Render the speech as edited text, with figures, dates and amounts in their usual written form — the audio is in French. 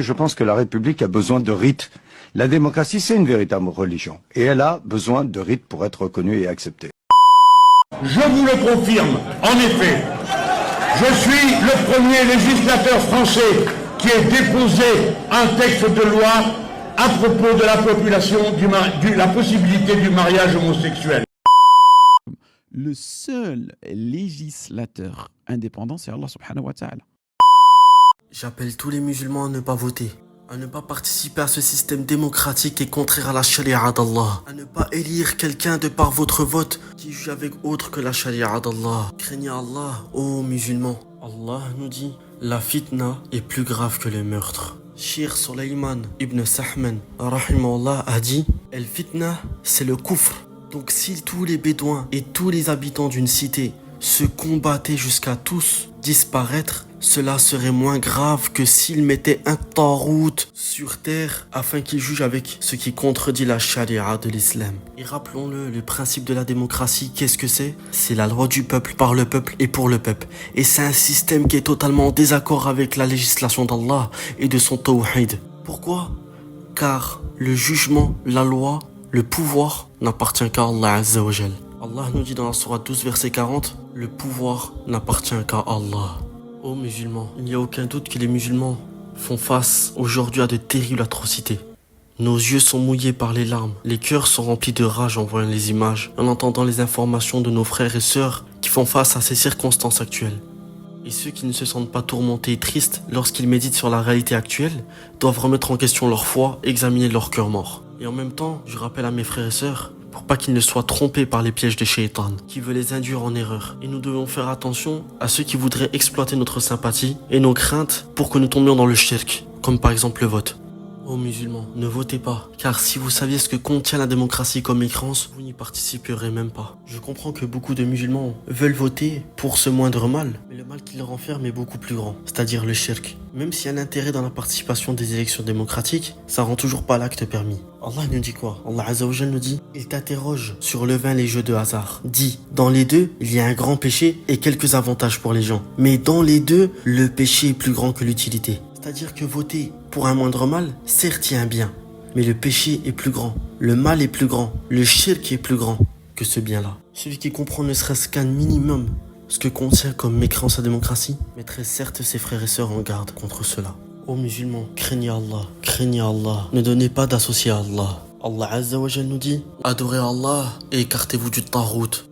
Je pense que la République a besoin de rites. La démocratie, c'est une véritable religion. Et elle a besoin de rites pour être reconnue et acceptée. Je vous le confirme, en effet, je suis le premier législateur français qui ait déposé un texte de loi à propos de la population, la possibilité du mariage homosexuel. Le seul législateur indépendant, c'est Allah subhanahu wa ta'ala. J'appelle tous les musulmans à ne pas voter, à ne pas participer à ce système démocratique et contraire à la charia d'Allah, à ne pas élire quelqu'un de par votre vote qui juge avec autre que la charia d'Allah. Craignez Allah, ô musulmans. Allah nous dit, la fitna est plus grave que le meurtre. Shir Sulayman ibn Sahman, rahimahullah, a dit, el fitna, c'est le kufr. Donc si tous les bédouins et tous les habitants d'une cité se combattaient jusqu'à tous disparaître, cela serait moins grave que s'ils mettaient un tarout sur terre afin qu'il juge avec ce qui contredit la charia de l'islam. Et rappelons-le, le principe de la démocratie, qu'est-ce que c'est? C'est la loi du peuple, par le peuple et pour le peuple. Et c'est un système qui est totalement en désaccord avec la législation d'Allah et de son tawhid. Pourquoi? Car le jugement, la loi, le pouvoir n'appartient qu'à Allah Azza wa Jal. Allah nous dit dans la sourate 12 verset 40, le pouvoir n'appartient qu'à Allah. Ô musulmans, il n'y a aucun doute que les musulmans font face aujourd'hui à de terribles atrocités. Nos yeux sont mouillés par les larmes, les cœurs sont remplis de rage en voyant les images, en entendant les informations de nos frères et sœurs qui font face à ces circonstances actuelles. Et ceux qui ne se sentent pas tourmentés et tristes lorsqu'ils méditent sur la réalité actuelle doivent remettre en question leur foi, examiner leur cœur mort. Et en même temps, je rappelle à mes frères et sœurs, pour pas qu'ils ne soient trompés par les pièges des shaytan, qui veulent les induire en erreur. Et nous devons faire attention à ceux qui voudraient exploiter notre sympathie et nos craintes pour que nous tombions dans le shirk, comme par exemple le vote. Ô musulmans, ne votez pas, car si vous saviez ce que contient la démocratie comme écrance, vous n'y participerez même pas. Je comprends que beaucoup de musulmans veulent voter pour ce moindre mal, mais le mal qui leur enferme est beaucoup plus grand, c'est-à-dire le shirk. Même s'il y a un intérêt dans la participation des élections démocratiques, ça rend toujours pas l'acte permis. Allah nous dit quoi? Allah Azza wa Jal nous dit, il t'interroge sur le vin et les jeux de hasard. Dit, dans les deux, il y a un grand péché et quelques avantages pour les gens. Mais dans les deux, le péché est plus grand que l'utilité. C'est-à-dire que voter pour un moindre mal, certes il y a un bien, mais le péché est plus grand, le mal est plus grand, le shirk est plus grand que ce bien-là. Celui qui comprend ne serait-ce qu'un minimum ce que contient comme mécréance la démocratie, mettrait certes ses frères et sœurs en garde contre cela. Ô musulmans, craignez Allah, ne donnez pas d'associé à Allah. Allah Azza wa Jal nous dit, adorez Allah et écartez-vous du tarout.